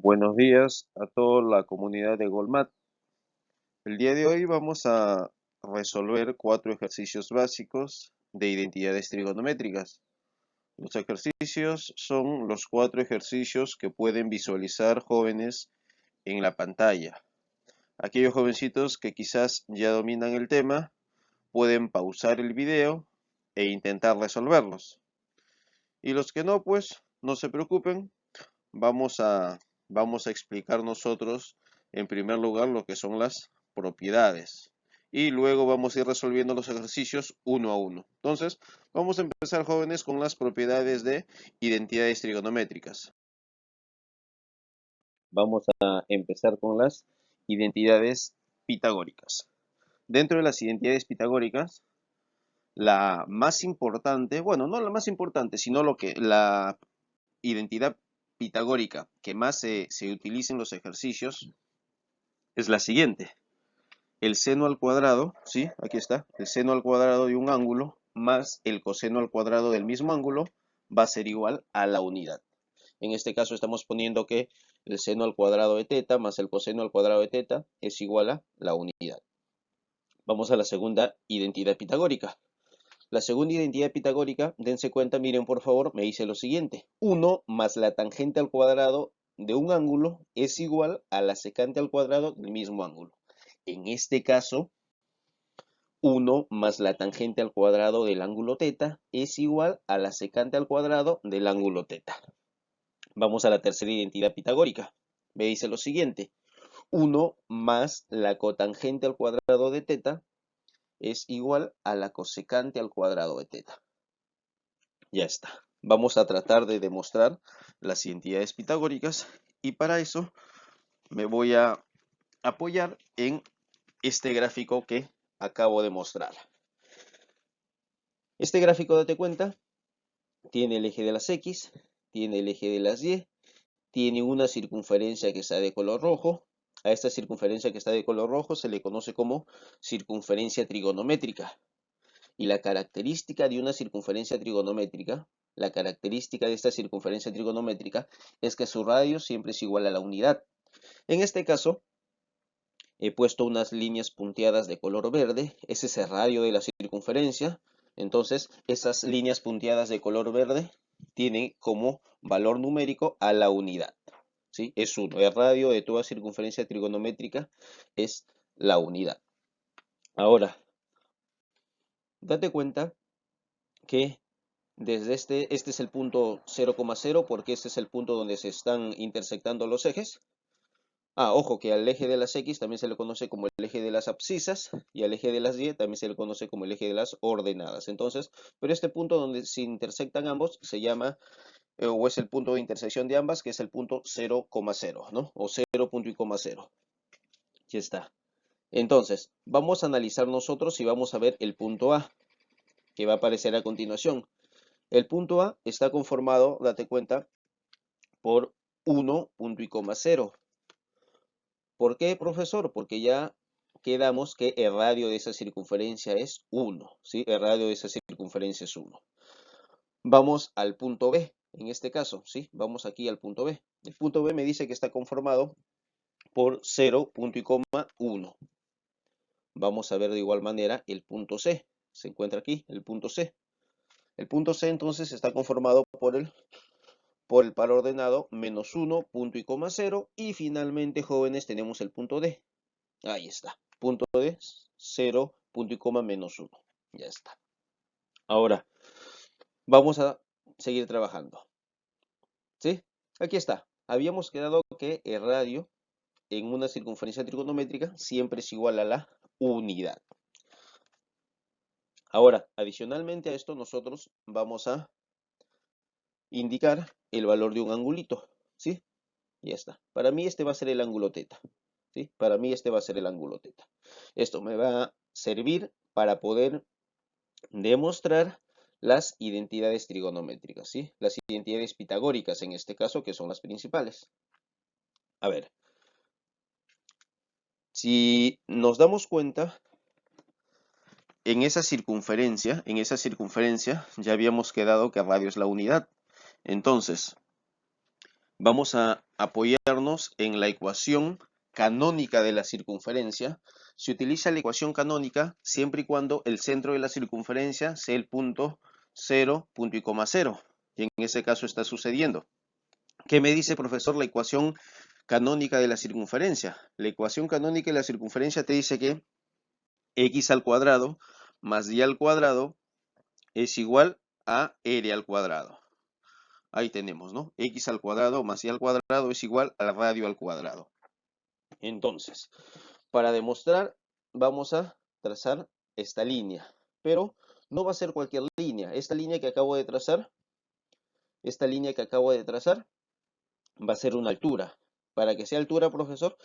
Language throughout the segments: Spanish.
Buenos días a toda la comunidad de Golmat. El día de hoy vamos a resolver 4 ejercicios básicos de identidades trigonométricas. Los ejercicios son los 4 ejercicios que pueden visualizar jóvenes en la pantalla. Aquellos jovencitos que quizás ya dominan el tema pueden pausar el video e intentar resolverlos. Y los que no, pues no se preocupen, vamos a, vamos a explicar nosotros en primer lugar lo que son las propiedades y luego vamos a ir resolviendo los ejercicios uno a uno. Entonces, vamos a empezar, jóvenes, con las propiedades de identidades trigonométricas. Vamos a empezar con las identidades pitagóricas. Dentro de las identidades pitagóricas, la más importante, bueno, no la más importante, sino la identidad pitagórica que más se utiliza en los ejercicios es la siguiente. El seno al cuadrado, ¿sí? Aquí está. El seno al cuadrado de un ángulo más el coseno al cuadrado del mismo ángulo va a ser igual a la unidad. En este caso estamos poniendo que el seno al cuadrado de teta más el coseno al cuadrado de teta es igual a la unidad. Vamos a la segunda identidad pitagórica. La segunda identidad pitagórica, dense cuenta, miren por favor, me dice lo siguiente. 1 más la tangente al cuadrado de un ángulo es igual a la secante al cuadrado del mismo ángulo. En este caso, 1 más la tangente al cuadrado del ángulo teta es igual a la secante al cuadrado del ángulo teta. Vamos a la tercera identidad pitagórica. Me dice lo siguiente. 1 más la cotangente al cuadrado de teta es igual a la cosecante al cuadrado de teta. Ya está. Vamos a tratar de demostrar las identidades pitagóricas y para eso me voy a apoyar en este gráfico que acabo de mostrar. Este gráfico, date cuenta, tiene el eje de las X, tiene el eje de las Y, tiene una circunferencia que está de color rojo. A esta circunferencia que está de color rojo se le conoce como circunferencia trigonométrica. Y la característica de una circunferencia trigonométrica, la característica de esta circunferencia trigonométrica es que su radio siempre es igual a la unidad. En este caso, he puesto unas líneas punteadas de color verde, ese es el radio de la circunferencia. Entonces, esas líneas punteadas de color verde tienen como valor numérico a la unidad, ¿sí? Es 1. El radio de toda circunferencia trigonométrica es la unidad. Ahora, date cuenta que desde este es el punto 0,0 porque este es el punto donde se están intersectando los ejes. Ojo que al eje de las X también se le conoce como el eje de las abscisas y al eje de las Y también se le conoce como el eje de las ordenadas. Entonces, pero este punto donde se intersectan ambos se llama, o es el punto de intersección de ambas, que es el punto 0,0, ¿no? O 0,0. Ya está. Entonces, vamos a analizar nosotros y vamos a ver el punto A, que va a aparecer a continuación. El punto A está conformado, date cuenta, por 1, punto y coma 0. ¿Por qué, profesor? Porque ya quedamos que el radio de esa circunferencia es 1, ¿sí? El radio de esa circunferencia es 1. Vamos al punto B, en este caso, ¿sí? Vamos aquí al punto B. El punto B me dice que está conformado por 0, punto y coma 1. Vamos a ver de igual manera el punto C. Se encuentra aquí, el punto C. El punto C entonces está conformado por el par ordenado menos 1, punto y coma 0. Y finalmente, jóvenes, tenemos el punto D. Ahí está. Punto D, 0, punto y coma menos 1. Ya está. Ahora, vamos a seguir trabajando. ¿Sí? Aquí está. Habíamos quedado que el radio en una circunferencia trigonométrica siempre es igual a la unidad. Ahora, adicionalmente a esto, nosotros vamos a indicar el valor de un angulito. ¿Sí? Ya está. Para mí este va a ser el ángulo teta. ¿Sí? Para mí este va a ser el ángulo teta. Esto me va a servir para poder demostrar las identidades trigonométricas, ¿sí? Las identidades pitagóricas en este caso, que son las principales. A ver, si nos damos cuenta, en esa circunferencia ya habíamos quedado que radio es la unidad. Entonces, Vamos a apoyarnos en la ecuación canónica de la circunferencia. Se utiliza la ecuación canónica siempre y cuando el centro de la circunferencia sea el punto 0, punto y coma 0. Y en ese caso está sucediendo. ¿Qué me dice, profesor, la ecuación canónica de la circunferencia? La ecuación canónica de la circunferencia te dice que x al cuadrado más y al cuadrado es igual a r al cuadrado. Ahí tenemos, ¿no? X al cuadrado más y al cuadrado es igual al radio al cuadrado. Entonces, para demostrar, vamos a trazar esta línea. Pero no va a ser cualquier línea. Esta línea que acabo de trazar, va a ser una altura. Para que sea altura, profesor,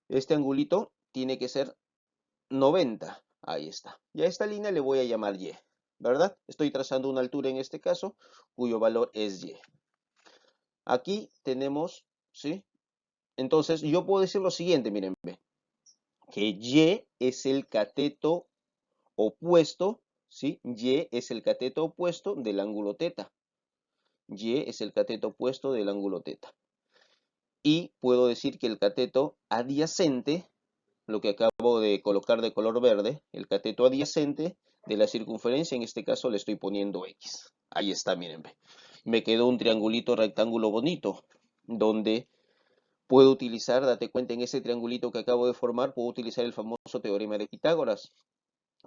este angulito tiene que ser 90. Ahí está. Y a esta línea le voy a llamar Y, ¿verdad? Estoy trazando una altura en este caso, cuyo valor es Y. Aquí tenemos, ¿sí? Entonces, yo puedo decir lo siguiente, miren, ve, que Y es el cateto opuesto, ¿sí? Y es el cateto opuesto del ángulo teta. Y es el cateto opuesto del ángulo teta. Y puedo decir que el cateto adyacente, lo que acabo de colocar de color verde, el cateto adyacente de la circunferencia, en este caso le estoy poniendo X. Ahí está, miren, ve. Me quedó un triangulito rectángulo bonito, donde puedo utilizar, date cuenta, en ese triangulito que acabo de formar, puedo utilizar el famoso teorema de Pitágoras.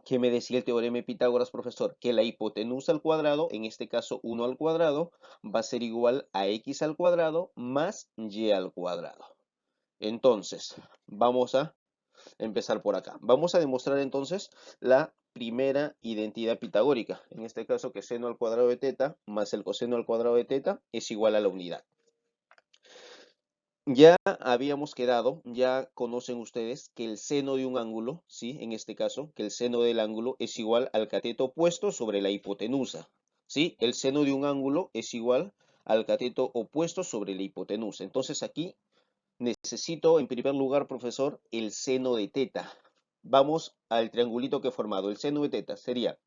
¿Qué me decía el teorema de Pitágoras, profesor? Que la hipotenusa al cuadrado, en este caso 1 al cuadrado, va a ser igual a x al cuadrado más y al cuadrado. Entonces, vamos a empezar por acá. Vamos a demostrar entonces la primera identidad pitagórica. En este caso, que seno al cuadrado de teta más el coseno al cuadrado de teta es igual a la unidad. Ya habíamos quedado, ya conocen ustedes que el seno de un ángulo, ¿sí? En este caso, que el seno del ángulo es igual al cateto opuesto sobre la hipotenusa, ¿sí? El seno de un ángulo es igual al cateto opuesto sobre la hipotenusa. Entonces aquí necesito, en primer lugar, profesor, el seno de teta. Vamos al triangulito que he formado. El seno de teta sería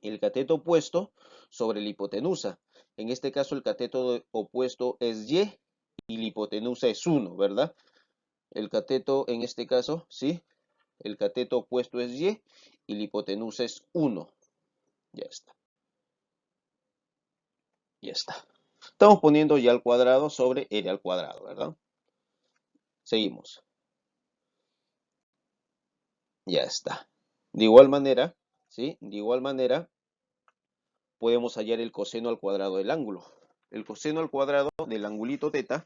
el cateto opuesto sobre la hipotenusa. En este caso, el cateto opuesto es Y y la hipotenusa es 1, ¿verdad? El cateto, en este caso, ¿sí? El cateto opuesto es Y y la hipotenusa es 1. Ya está. Ya está. Estamos poniendo Y al cuadrado sobre R al cuadrado, ¿verdad? Seguimos. Ya está. De igual manera, ¿sí? De igual manera, podemos hallar el coseno al cuadrado del ángulo. El coseno al cuadrado del angulito teta,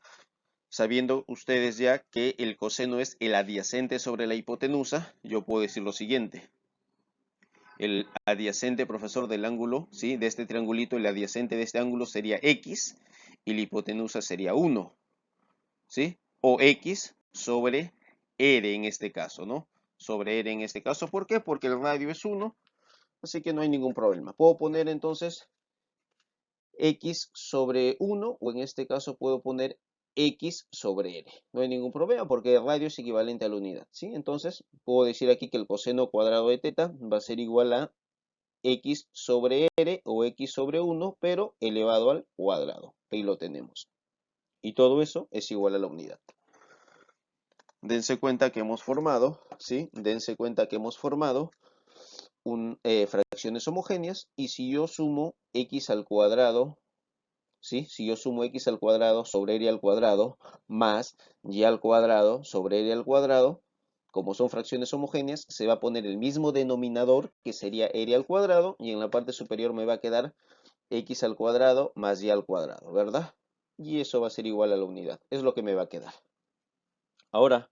sabiendo ustedes ya que el coseno es el adyacente sobre la hipotenusa, yo puedo decir lo siguiente. El adyacente, profesor, del ángulo, ¿sí? De este triangulito, el adyacente de este ángulo sería X y la hipotenusa sería 1, ¿sí? O X sobre R en este caso, ¿no? Sobre R en este caso. ¿Por qué? Porque el radio es 1, así que no hay ningún problema. Puedo poner entonces X sobre 1 o en este caso puedo poner X sobre R. No hay ningún problema porque el radio es equivalente a la unidad, ¿sí? Entonces puedo decir aquí que el coseno cuadrado de teta va a ser igual a X sobre R o X sobre 1, pero elevado al cuadrado. Ahí lo tenemos. Y todo eso es igual a la unidad. Dense cuenta que hemos formado, ¿sí? Dense cuenta que hemos formado fracciones homogéneas y si yo sumo X al cuadrado, ¿sí? Si yo sumo X al cuadrado sobre R al cuadrado más Y al cuadrado sobre R al cuadrado, como son fracciones homogéneas, se va a poner el mismo denominador, que sería R al cuadrado, y en la parte superior me va a quedar X al cuadrado más Y al cuadrado, ¿verdad? Y eso va a ser igual a la unidad. Es lo que me va a quedar. Ahora,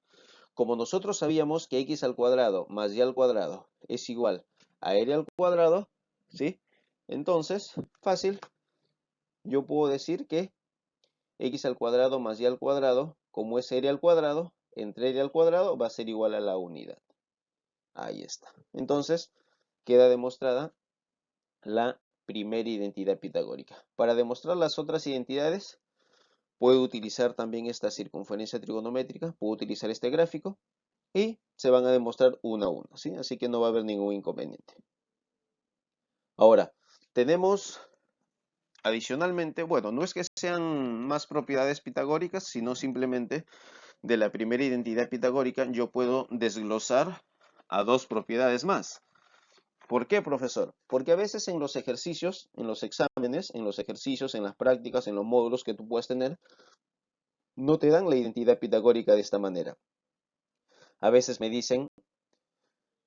como nosotros sabíamos que X al cuadrado más Y al cuadrado es igual a R al cuadrado, ¿sí? Entonces, fácil, yo puedo decir que X al cuadrado más Y al cuadrado, como es R al cuadrado, entre R al cuadrado va a ser igual a la unidad. Ahí está. Entonces, queda demostrada la primera identidad pitagórica. Para demostrar las otras identidades, puedo utilizar también esta circunferencia trigonométrica, puedo utilizar este gráfico y se van a demostrar uno a uno, ¿sí? Así que no va a haber ningún inconveniente. Ahora, tenemos Adicionalmente, bueno, no es que sean más propiedades pitagóricas, sino simplemente de la primera identidad pitagórica yo puedo desglosar a dos propiedades más. ¿Por qué, profesor? Porque a veces en los ejercicios, en los exámenes, en los ejercicios, en las prácticas, en los módulos que tú puedas tener, no te dan la identidad pitagórica de esta manera. A veces me dicen,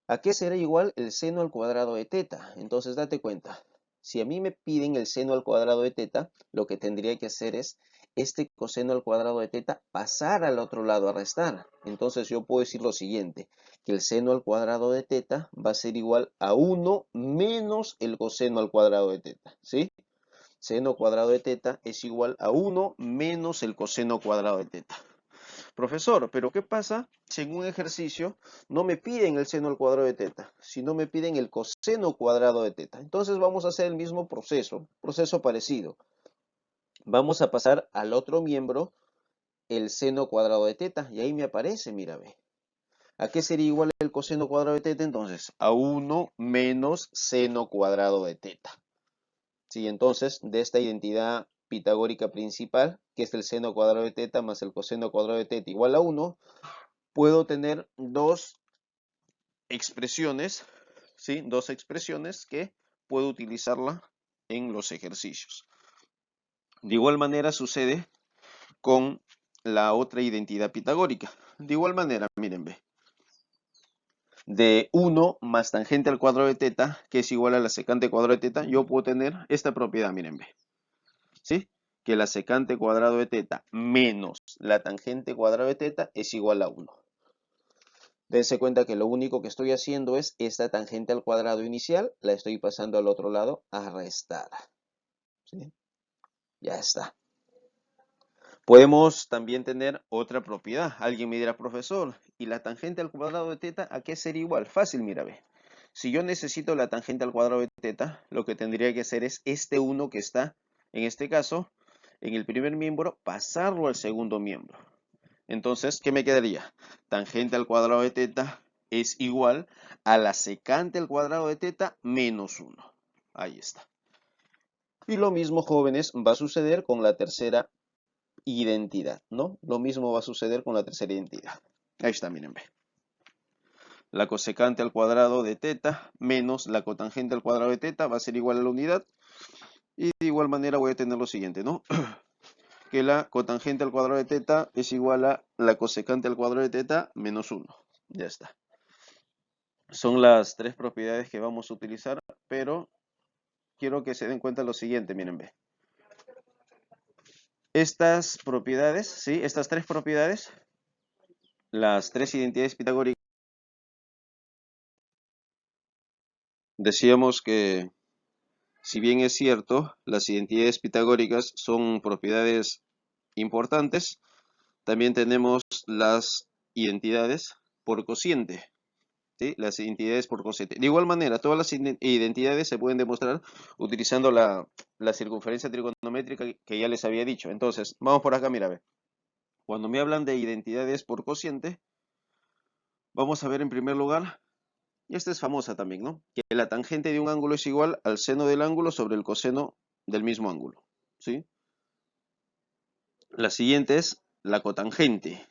¿a qué será igual el seno al cuadrado de teta? Entonces date cuenta, si a mí me piden el seno al cuadrado de teta, lo que tendría que hacer es este coseno al cuadrado de teta pasar al otro lado a restar. Entonces yo puedo decir lo siguiente, que el seno al cuadrado de teta va a ser igual a 1 menos el coseno al cuadrado de teta, ¿sí? Seno cuadrado de teta es igual a 1 menos el coseno cuadrado de teta. Profesor, pero ¿qué pasa si en un ejercicio no me piden el seno al cuadrado de teta, sino me piden el coseno cuadrado de teta? Entonces vamos a hacer el mismo proceso parecido. Vamos a pasar al otro miembro el seno cuadrado de teta y ahí me aparece, mira, ve. ¿A qué sería igual el coseno cuadrado de teta entonces? A 1 menos seno cuadrado de teta. Sí, entonces, de esta identidad pitagórica principal, que es el seno cuadrado de teta más el coseno cuadrado de teta igual a 1, puedo tener dos expresiones, ¿sí? Dos expresiones que puedo utilizarla en los ejercicios. De igual manera sucede con la otra identidad pitagórica. De igual manera, miren, ve. De 1 más tangente al cuadrado de teta, que es igual a la secante cuadrado de teta, yo puedo tener esta propiedad, miren, ve. ¿Sí? Que la secante cuadrado de teta menos la tangente cuadrado de teta es igual a 1. Dense cuenta que lo único que estoy haciendo es esta tangente al cuadrado inicial, la estoy pasando al otro lado a restar. ¿Sí? Ya está. Podemos también tener otra propiedad. Alguien me dirá, profesor, ¿y la tangente al cuadrado de teta a qué sería igual? Fácil, mira, ve. Si yo necesito la tangente al cuadrado de teta, lo que tendría que hacer es este 1 que está, en este caso, en el primer miembro, pasarlo al segundo miembro. Entonces, ¿qué me quedaría? Tangente al cuadrado de teta es igual a la secante al cuadrado de teta menos 1. Ahí está. Y lo mismo, jóvenes, va a suceder con la tercera identidad, ¿no? Lo mismo va a suceder con la tercera identidad. Ahí está, miren, ve. La cosecante al cuadrado de teta menos la cotangente al cuadrado de teta va a ser igual a la unidad. Y de igual manera voy a tener lo siguiente, ¿no? Que la cotangente al cuadrado de teta es igual a la cosecante al cuadrado de teta menos 1. Ya está. Son las tres propiedades que vamos a utilizar, pero quiero que se den cuenta lo siguiente, miren, ve. Estas propiedades, ¿sí? Estas tres propiedades, las tres identidades pitagóricas, decíamos que, si bien es cierto, las identidades pitagóricas son propiedades importantes, también tenemos las identidades por cociente. ¿Sí? Las identidades por cociente. De igual manera, todas las identidades se pueden demostrar utilizando la circunferencia trigonométrica que ya les había dicho. Entonces, vamos por acá, mira, ve. Cuando me hablan de identidades por cociente, vamos a ver en primer lugar, y esta es famosa también, ¿no? Que la tangente de un ángulo es igual al seno del ángulo sobre el coseno del mismo ángulo, ¿sí? La siguiente es la cotangente.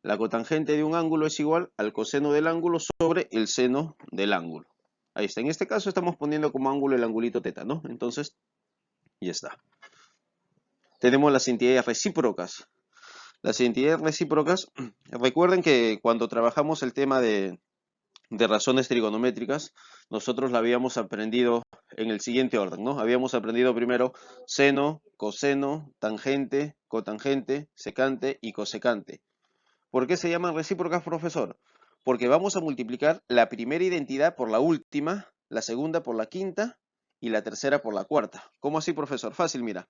La cotangente de un ángulo es igual al coseno del ángulo sobre el seno del ángulo. Ahí está. En este caso estamos poniendo como ángulo el angulito teta, ¿no? Entonces, ya está. Tenemos las identidades recíprocas. Las identidades recíprocas, recuerden que cuando trabajamos el tema de razones trigonométricas, nosotros la habíamos aprendido en el siguiente orden, ¿no? Habíamos aprendido primero seno, coseno, tangente, cotangente, secante y cosecante. ¿Por qué se llaman recíprocas, profesor? Porque vamos a multiplicar la primera identidad por la última, la segunda por la quinta y la tercera por la cuarta. ¿Cómo así, profesor? Fácil, mira.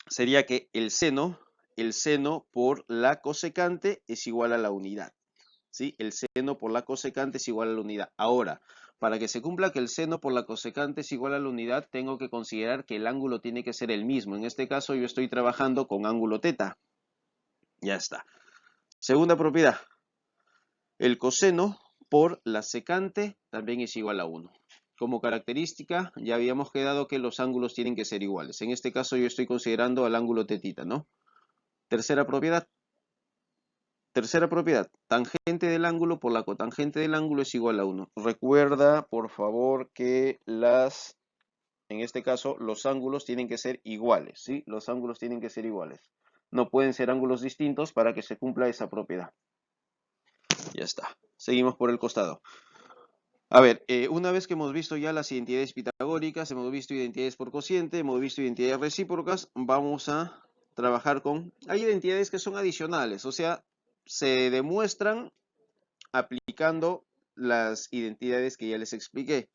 Sería que el seno por la cosecante es igual a la unidad. ¿Sí? El seno por la cosecante es igual a la unidad. Ahora, para que se cumpla que el seno por la cosecante es igual a la unidad, tengo que considerar que el ángulo tiene que ser el mismo. En este caso yo estoy trabajando con ángulo teta. Ya está. Segunda propiedad. El coseno por la secante también es igual a 1. como característica, ya habíamos quedado que los ángulos tienen que ser iguales. En este caso yo estoy considerando al ángulo tetita, ¿no? Tercera propiedad, tangente del ángulo por la cotangente del ángulo es igual a 1. Recuerda, por favor, que en este caso, los ángulos tienen que ser iguales, ¿sí? Los ángulos tienen que ser iguales. No pueden ser ángulos distintos para que se cumpla esa propiedad. Ya está. Seguimos por el costado. A ver, una vez que hemos visto ya las identidades pitagóricas, hemos visto identidades por cociente, hemos visto identidades recíprocas, vamos a trabajar con... Hay identidades que son adicionales, o sea, se demuestran aplicando las identidades que ya les expliqué.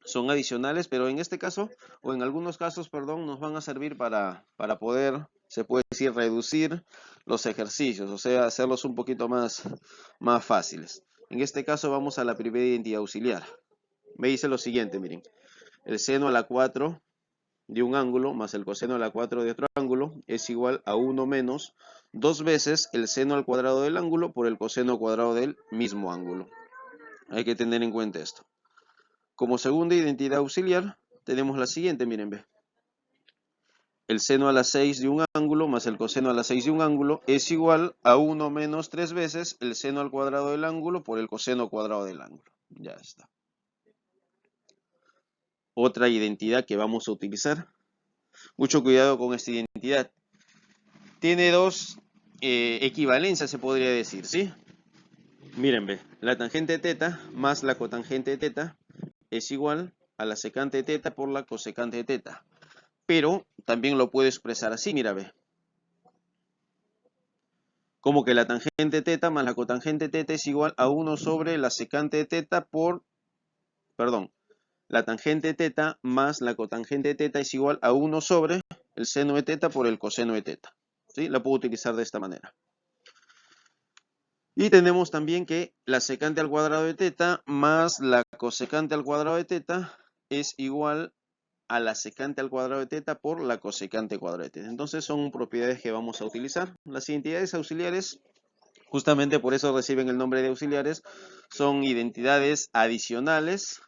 Son adicionales, pero en este caso, o en algunos casos, perdón, nos van a servir para poder, se puede decir, reducir los ejercicios, o sea, hacerlos un poquito más fáciles. En este caso vamos a la primera identidad auxiliar. Me dice lo siguiente, miren, el seno a la 4 de un ángulo más el coseno a la 4 de otro ángulo es igual a 1 menos 2 veces el seno al cuadrado del ángulo por el coseno cuadrado del mismo ángulo. Hay que tener en cuenta esto. Como segunda identidad auxiliar, tenemos la siguiente, miren, ve. El seno a la 6 de un ángulo más el coseno a la 6 de un ángulo es igual a 1 menos 3 veces el seno al cuadrado del ángulo por el coseno cuadrado del ángulo. Ya está. Otra identidad que vamos a utilizar. Mucho cuidado con esta identidad. Tiene dos equivalencias, se podría decir, ¿sí? Miren, ve. La tangente teta más la cotangente teta es igual a la secante teta por la cosecante teta. Pero también lo puedo expresar así, mira, ve. Como que la tangente teta más la cotangente teta es igual a 1 sobre la secante teta por, perdón, la tangente teta más la cotangente teta es igual a 1 sobre el seno de teta por el coseno de teta. ¿Sí? La puedo utilizar de esta manera. Y tenemos también que la secante al cuadrado de teta más la cosecante al cuadrado de teta es igual a la secante al cuadrado de teta por la cosecante cuadrado de teta. Entonces son propiedades que vamos a utilizar. Las identidades auxiliares, justamente por eso reciben el nombre de auxiliares, son identidades adicionales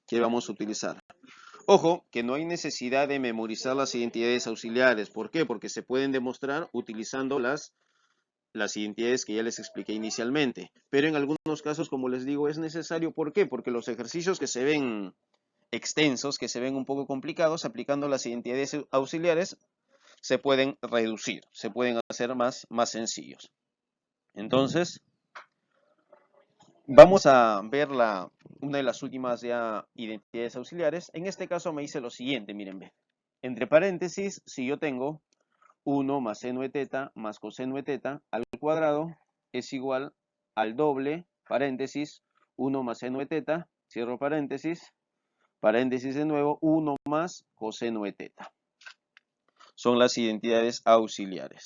que vamos a utilizar. Ojo, que no hay necesidad de memorizar las identidades auxiliares. ¿Por qué? Porque se pueden demostrar utilizando las identidades que ya les expliqué inicialmente. Pero en algunos casos, como les digo, es necesario. ¿Por qué? Porque los ejercicios que se ven extensos, que se ven un poco complicados, aplicando las identidades auxiliares, se pueden reducir, se pueden hacer más sencillos. Entonces, vamos a ver una de las últimas ya identidades auxiliares. En este caso me dice lo siguiente, miren, ve. Entre paréntesis, si yo tengo 1 más seno de teta más coseno de teta al cuadrado es igual al doble, paréntesis, 1 más seno de teta, cierro paréntesis, paréntesis de nuevo, 1 más coseno de teta. Son las identidades auxiliares.